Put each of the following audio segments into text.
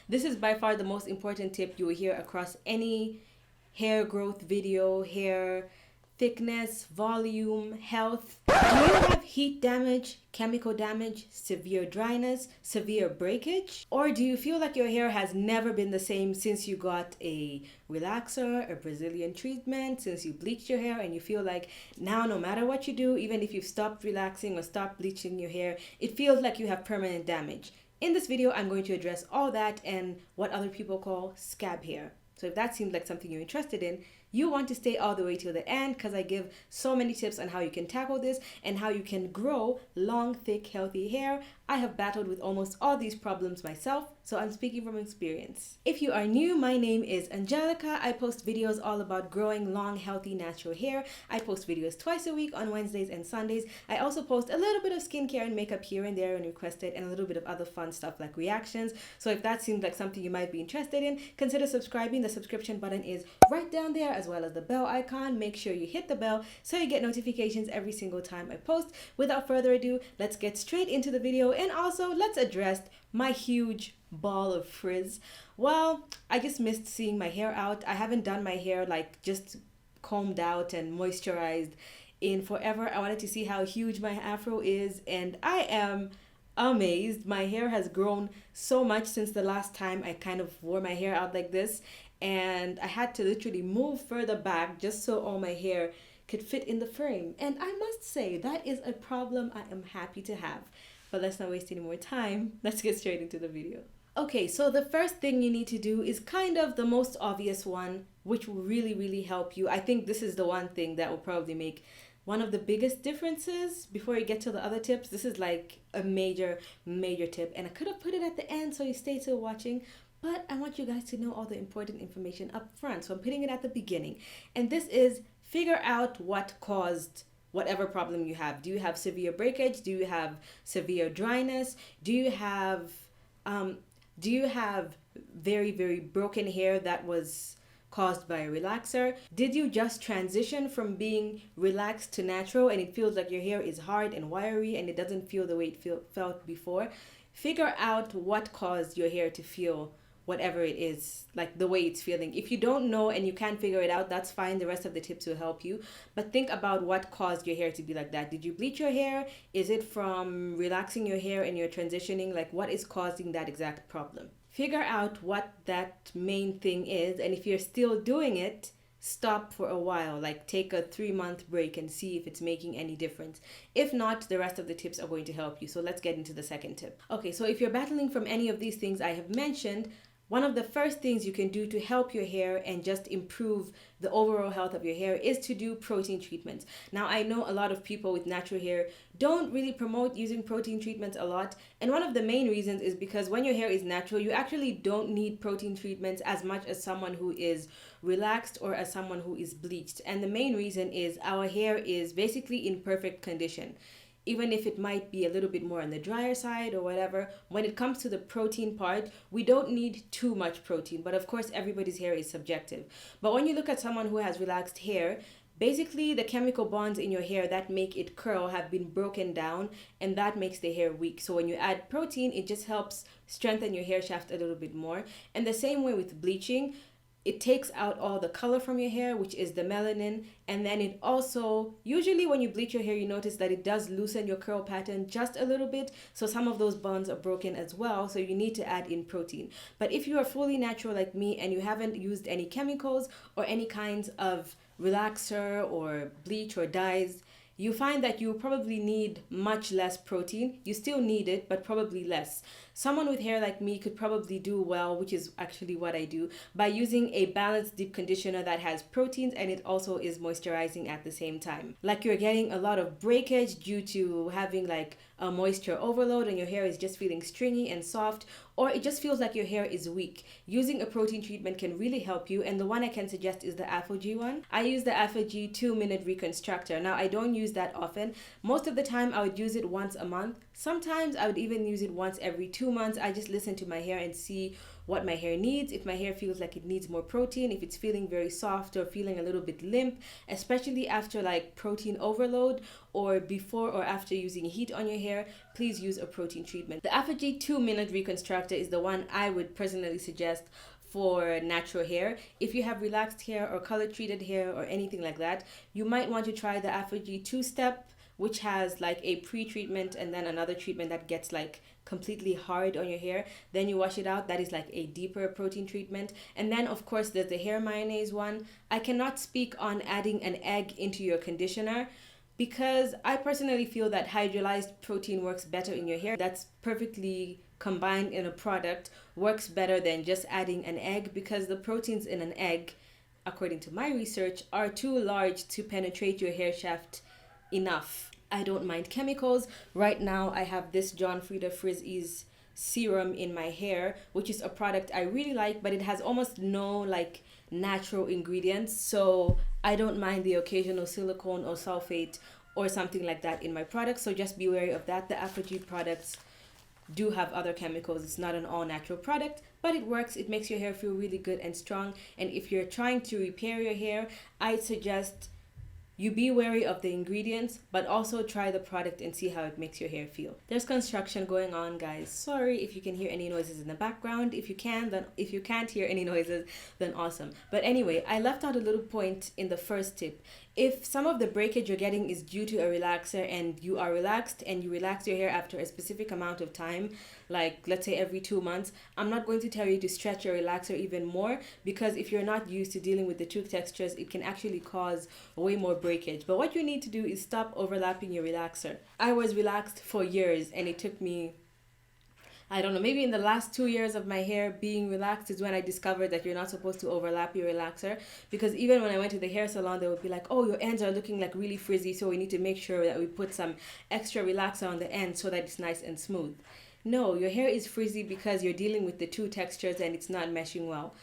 This is by far the most important tip you will hear across any hair growth video, hair thickness, volume, health. Do you have heat damage, chemical damage, severe dryness, severe breakage? Or do you feel like your hair has never been the same since you got a relaxer, a Brazilian treatment, since you bleached your hair and you feel like now no matter what you do, even if you've stopped relaxing or stopped bleaching your hair, it feels like you have permanent damage? In this video, I'm going to address all that and what other people call scab hair. So if that seems like something you're interested in, you want to stay all the way till the end because I give so many tips on how you can tackle this and how you can grow long, thick, healthy hair. I have battled with almost all these problems myself, so I'm speaking from experience. If you are new, my name is Angelica. I post videos all about growing long, healthy, natural hair. I post videos twice a week on Wednesdays and Sundays. I also post a little bit of skincare and makeup here and there when requested, and a little bit of other fun stuff like reactions. So if that seems like something you might be interested in, consider subscribing. The subscription button is right down there, as well as the bell icon. Make sure you hit the bell so you get notifications every single time I post. Without further ado, let's get straight into the video, and also let's address my huge ball of frizz. Well, I just missed seeing my hair out. I haven't done my hair like just combed out and moisturized in forever. I wanted to see how huge my afro is, and I am amazed. My hair has grown so much since the last time I kind of wore my hair out like this, and I had to literally move further back just so all my hair could fit in the frame. And I must say that is a problem I am happy to have. But let's not waste any more time. Let's get straight into the video. Okay, so the first thing you need to do is kind of the most obvious one, which will really help you. I think this is the one thing that will probably make one of the biggest differences before you get to the other tips. This is like a major tip, and I could have put it at the end so you stay till watching, but I want you guys to know all the important information up front, so I'm putting it at the beginning. And this is figure out what caused whatever problem you have. Do you have severe breakage? Do you have severe dryness? Do you have very broken hair that was caused by a relaxer? Did you just transition from being relaxed to natural and it feels like your hair is hard and wiry and it doesn't feel the way it felt before? Figure out what caused your hair to feel whatever it is, like the way it's feeling. If you don't know and you can't figure it out, that's fine. The rest of the tips will help you. But think about what caused your hair to be like that. Did you bleach your hair? Is it from relaxing your hair and you're transitioning? Like, what is causing that exact problem? Figure out what that main thing is, and if you're still doing it, stop for a while, like take a 3-month break and see if it's making any difference. If not, the rest of the tips are going to help you. So let's get into the second tip. Okay, so if you're battling from any of these things I have mentioned, one of the first things you can do to help your hair and just improve the overall health of your hair is to do protein treatments. Now, I know a lot of people with natural hair don't really promote using protein treatments a lot. And one of the main reasons is because when your hair is natural, you actually don't need protein treatments as much as someone who is relaxed or as someone who is bleached. And the main reason is our hair is basically in perfect condition. Even if it might be a little bit more on the drier side or whatever, when it comes to the protein part, we don't need too much protein. But of course, everybody's hair is subjective. But when you look at someone who has relaxed hair, basically the chemical bonds in your hair that make it curl have been broken down, and that makes the hair weak. So when you add protein, it just helps strengthen your hair shaft a little bit more. And the same way with bleaching, it takes out all the color from your hair, which is the melanin, and then it also, usually when you bleach your hair, you notice that it does loosen your curl pattern just a little bit, so some of those bonds are broken as well, so you need to add in protein. But if you are fully natural like me and you haven't used any chemicals or any kinds of relaxer or bleach or dyes, you find that you probably need much less protein. You still need it, but probably less. Someone with hair like me could probably do well, which is actually what I do, by using a balanced deep conditioner that has proteins and it also is moisturizing at the same time. Like you're getting a lot of breakage due to having like a moisture overload and your hair is just feeling stringy and soft, or it just feels like your hair is weak. Using a protein treatment can really help you, and the one I can suggest is the AphoG one. I use the AphoG 2-minute reconstructor. Now, I don't use that often. Most of the time, I would use it once a month. Sometimes I would even use it once every 2 months. I just listen to my hair and see what my hair needs. If my hair feels like it needs more protein, if it's feeling very soft or feeling a little bit limp, especially after like protein overload or before or after using heat on your hair, please use a protein treatment. The Apogee 2-minute reconstructor is the one I would personally suggest for natural hair. If you have relaxed hair or color treated hair or anything like that, you might want to try the Apogee 2-step, which has like a pre-treatment and then another treatment that gets like completely hard on your hair. Then you wash it out. That is like a deeper protein treatment. And then of course there's the hair mayonnaise one. I cannot speak on adding an egg into your conditioner because I personally feel that hydrolyzed protein works better in your hair. That's perfectly combined in a product, works better than just adding an egg, because the proteins in an egg, according to my research, are too large to penetrate your hair shaft enough. I don't mind chemicals. Right now I have this John Frieda Frizz serum in my hair, which is a product I really like, but it has almost no like natural ingredients, so I don't mind the occasional silicone or sulfate or something like that in my product. So just be wary of that. The Apogee products do have other chemicals. It's not an all natural product, but it works. It makes your hair feel really good and strong. And if you're trying to repair your hair, I'd suggest you be wary of the ingredients, but also try the product and see how it makes your hair feel. There's construction going on, guys. Sorry if you can hear any noises in the background. If you can't hear any noises, then awesome. But anyway, I left out a little point in the first tip. If some of the breakage you're getting is due to a relaxer and you are relaxed and you relax your hair after a specific amount of time, like let's say every 2 months, I'm not going to tell you to stretch your relaxer even more, because if you're not used to dealing with the two textures, it can actually cause way more breakage. But what you need to do is stop overlapping your relaxer. I was relaxed for years and it took me, I don't know, maybe in the last 2 years of my hair being relaxed is when I discovered that you're not supposed to overlap your relaxer. Because even when I went to the hair salon, they would be like, oh, your ends are looking like really frizzy, so we need to make sure that we put some extra relaxer on the end so that it's nice and smooth. No, your hair is frizzy because you're dealing with the two textures and it's not meshing well.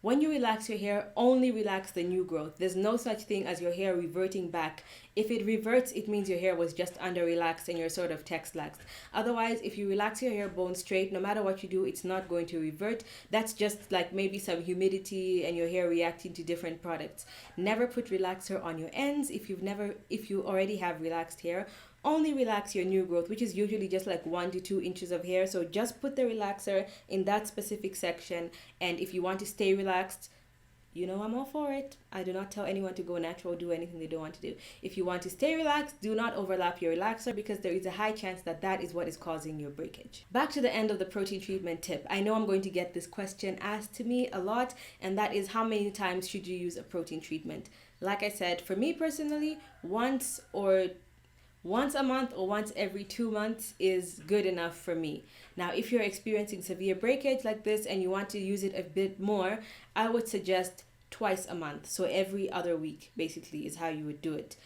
When you relax your hair, only relax the new growth. There's no such thing as your hair reverting back. If it reverts, it means your hair was just under relaxed and you're sort of textlaxed. Otherwise, if you relax your hair bone straight, no matter what you do, it's not going to revert. That's just like maybe some humidity and your hair reacting to different products. Never put relaxer on your ends if you already have relaxed hair. Only relax your new growth, which is usually just like 1 to 2 inches of hair. So just put the relaxer in that specific section. And if you want to stay relaxed, you know I'm all for it. I do not tell anyone to go natural or do anything they don't want to do. If you want to stay relaxed, do not overlap your relaxer, because there is a high chance that that is what is causing your breakage. Back to the end of the protein treatment tip. I know I'm going to get this question asked to me a lot, and that is, how many times should you use a protein treatment? Like I said, for me personally, once a month or once every 2 months is good enough for me. Now, if you're experiencing severe breakage like this and you want to use it a bit more, I would suggest twice a month. So every other week, basically, is how you would do it.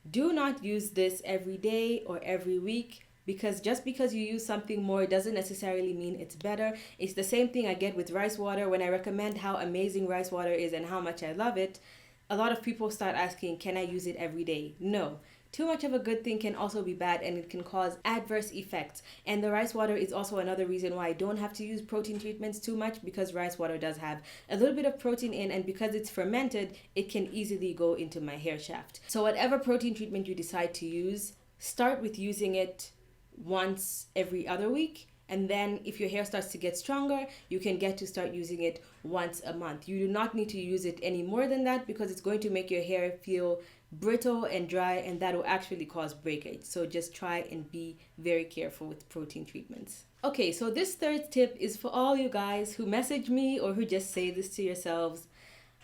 Do not use this every day or every week, because just because you use something more doesn't necessarily mean it's better. It's the same thing I get with rice water. When I recommend how amazing rice water is and how much I love it, a lot of people start asking, can I use it every day? No. Too much of a good thing can also be bad, and it can cause adverse effects. And the rice water is also another reason why I don't have to use protein treatments too much, because rice water does have a little bit of protein in, and because it's fermented, it can easily go into my hair shaft. So whatever protein treatment you decide to use, start with using it once every other week. And then if your hair starts to get stronger, you can get to start using it once a month. You do not need to use it any more than that, because it's going to make your hair feel brittle and dry, and that will actually cause breakage. So just try and be very careful with protein treatments. Okay, so this third tip is for all you guys who message me or who just say this to yourselves.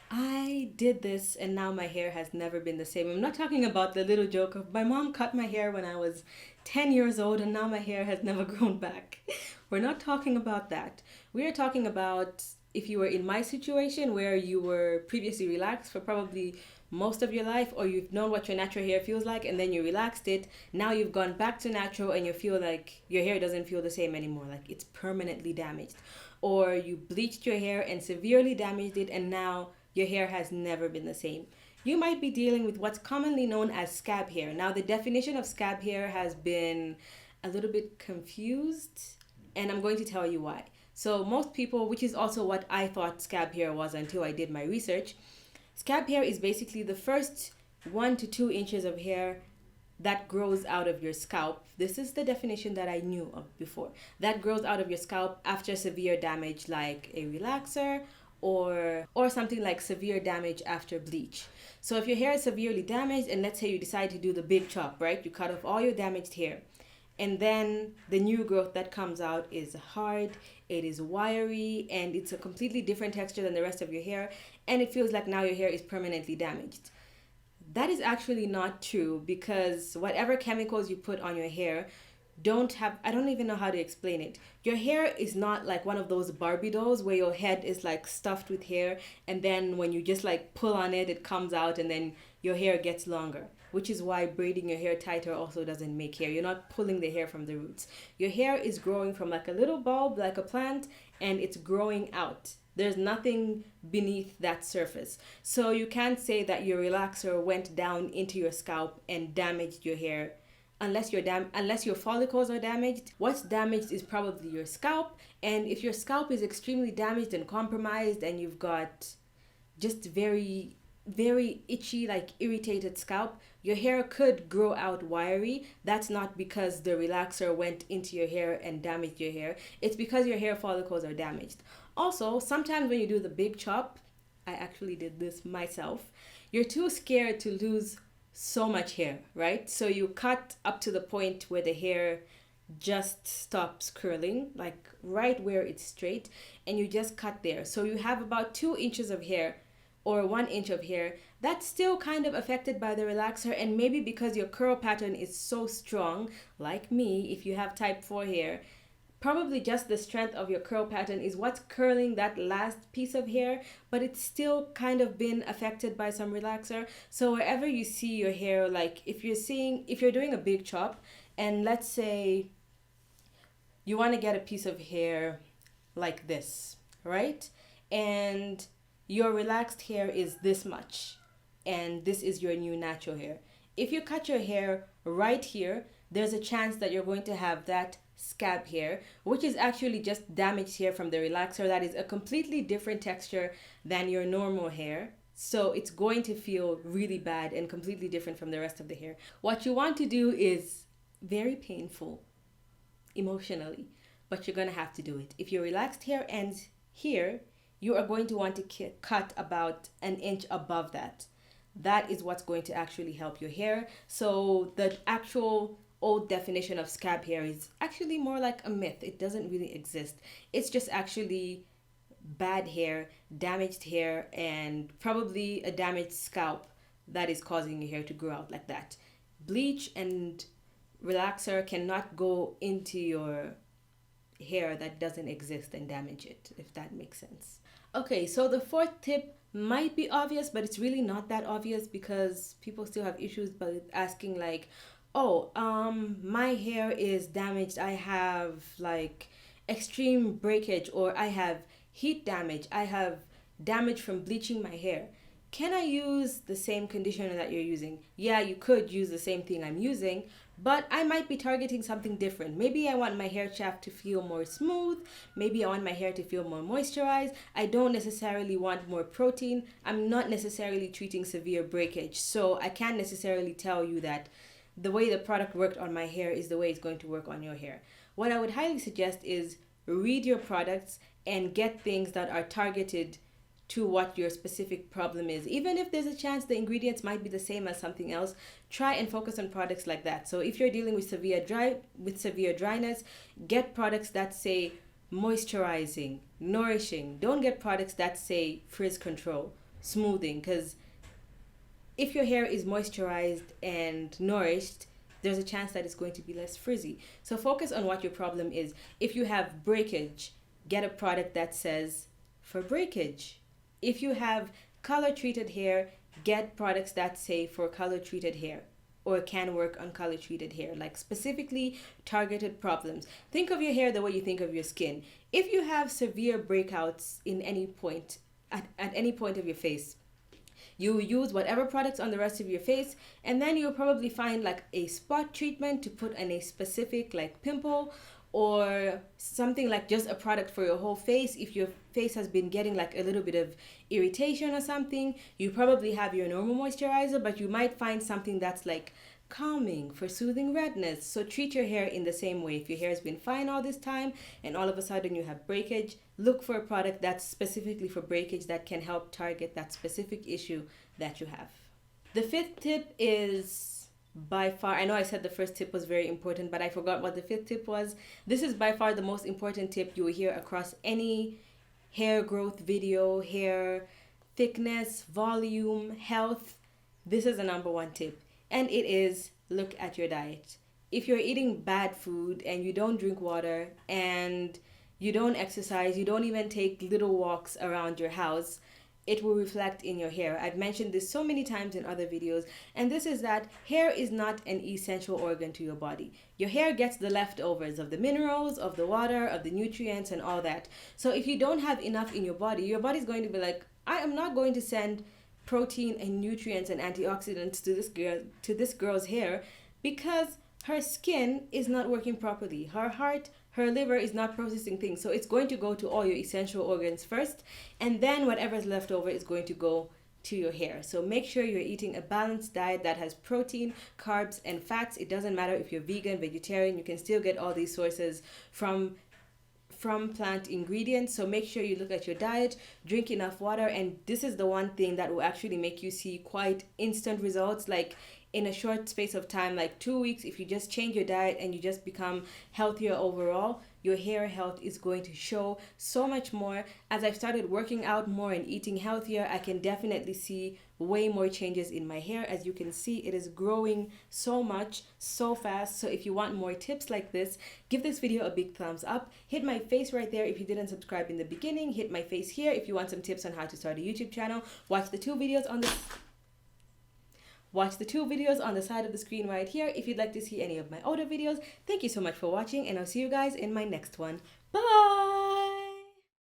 I did this and now my hair has never been the same. I'm not talking about the little joke of my mom cut my hair when I was 10 years old and now my hair has never grown back. We're not talking about that. We are talking about if you were in my situation where you were previously relaxed for probably most of your life, or you've known what your natural hair feels like and then you relaxed it. Now you've gone back to natural and you feel like your hair doesn't feel the same anymore, like it's permanently damaged. Or you bleached your hair and severely damaged it and now your hair has never been the same. You might be dealing with what's commonly known as scab hair. Now, the definition of scab hair has been a little bit confused, and I'm going to tell you why. So, most people, which is also what I thought scab hair was until I did my research, scab hair is basically the first 1 to 2 inches of hair that grows out of your scalp. This is the definition that I knew of before. That grows out of your scalp after severe damage like a relaxer or something like severe damage after bleach. So if your hair is severely damaged and let's say you decide to do the big chop, right? You cut off all your damaged hair. And then the new growth that comes out is hard, it is wiry, and it's a completely different texture than the rest of your hair, and it feels like now your hair is permanently damaged. That is actually not true because whatever chemicals you put on your hair don't have, I don't even know how to explain it. Your hair is not like one of those Barbie dolls where your head is like stuffed with hair and then when you just like pull on it, it comes out and then your hair gets longer, which is why braiding your hair tighter also doesn't make hair. You're not pulling the hair from the roots. Your hair is growing from like a little bulb, like a plant, and it's growing out. There's nothing beneath that surface. So you can't say that your relaxer went down into your scalp and damaged your hair unless unless your follicles are damaged. What's damaged is probably your scalp, and if your scalp is extremely damaged and compromised and you've got just very very itchy, like irritated scalp, your hair could grow out wiry. That's not because the relaxer went into your hair and damaged your hair. It's because your hair follicles are damaged. Also, sometimes when you do the big chop, I actually did this myself, you're too scared to lose so much hair, right? So you cut up to the point where the hair just stops curling, like right where it's straight, and you just cut there. So you have about 2 inches of hair or 1 inch of hair that's still kind of affected by the relaxer, and maybe because your curl pattern is so strong, like me, if you have type 4 hair, probably just the strength of your curl pattern is what's curling that last piece of hair, but it's still kind of been affected by some relaxer. So wherever you see your hair, like if you're doing a big chop and let's say you want to get a piece of hair like this, right? And your relaxed hair is this much and this is your new natural hair. If you cut your hair right here, there's a chance that you're going to have that scab hair, which is actually just damaged hair from the relaxer. That is a completely different texture than your normal hair. So it's going to feel really bad and completely different from the rest of the hair. What you want to do is very painful emotionally, but you're going to have to do it. If your relaxed hair ends here, you are going to want to cut about 1 inch above that. That is what's going to actually help your hair. So the actual old definition of scab hair is actually more like a myth. It doesn't really exist. It's just actually bad hair, damaged hair, and probably a damaged scalp that is causing your hair to grow out like that. Bleach and relaxer cannot go into your hair that doesn't exist and damage it, if that makes sense. Okay, so the fourth tip might be obvious, but it's really not that obvious because people still have issues with asking like, oh, my hair is damaged. I have like extreme breakage, or I have heat damage. I have damage from bleaching my hair. Can I use the same conditioner that you're using? Yeah, you could use the same thing I'm using, but I might be targeting something different. Maybe I want my hair shaft to feel more smooth. Maybe I want my hair to feel more moisturized. I don't necessarily want more protein. I'm not necessarily treating severe breakage. So I can't necessarily tell you that the way the product worked on my hair is the way it's going to work on your hair. What I would highly suggest is read your products and get things that are targeted to what your specific problem is. Even if there's a chance the ingredients might be the same as something else, try and focus on products like that. So if you're dealing with severe dryness, get products that say moisturizing, nourishing. Don't get products that say frizz control, smoothing, because if your hair is moisturized and nourished, there's a chance that it's going to be less frizzy. So focus on what your problem is. If you have breakage, get a product that says for breakage. If you have color treated hair, get products that say for color treated hair or can work on color treated hair, like specifically targeted problems. Think of your hair the way you think of your skin. If you have severe breakouts in any point, at any point of your face, You use whatever products on the rest of your face, and then you'll probably find like a spot treatment to put on a specific like pimple, or something like just a product for your whole face. If your face has been getting like a little bit of irritation or something, you probably have your normal moisturizer, but you might find something that's like calming for soothing redness. So treat your hair in the same way. If your hair has been fine all this time and all of a sudden you have breakage, look for a product that's specifically for breakage that can help target that specific issue that you have. The fifth tip is by far, I know I said the first tip was very important, but I forgot what the fifth tip was. This is by far the most important tip you will hear across any hair growth video, hair thickness, volume, health. This is the number one tip, and it is look at your diet. If you're eating bad food and you don't drink water and you don't exercise, you don't even take little walks around your house, it will reflect in your hair. I've mentioned this so many times in other videos, and this is that hair is not an essential organ to your body. Your hair gets the leftovers of the minerals, of the water, of the nutrients, and all that. So if you don't have enough in your body's going to be like, I am not going to send protein and nutrients and antioxidants to this girl's hair, because her skin is not working properly. Her heart, her liver is not processing things. So it's going to go to all your essential organs first, and then whatever's left over is going to go to your hair. So make sure you're eating a balanced diet that has protein, carbs, and fats. It doesn't matter if you're vegan, vegetarian, you can still get all these sources from plant ingredients. So make sure you look at your diet, drink enough water, and this is the one thing that will actually make you see quite instant results, like in a short space of time, like 2 weeks. If you just change your diet and you just become healthier overall, your hair health is going to show so much more. As I've started working out more and eating healthier, I can definitely see way more changes in my hair. As you can see, it is growing so much, so fast. So if you want more tips like this, give this video a big thumbs up. Hit my face right there if you didn't subscribe in the beginning. Hit my face here if you want some tips on how to start a YouTube channel. Watch the two videos on the side of the screen right here if you'd like to see any of my older videos. Thank you so much for watching, and I'll see you guys in my next one. Bye!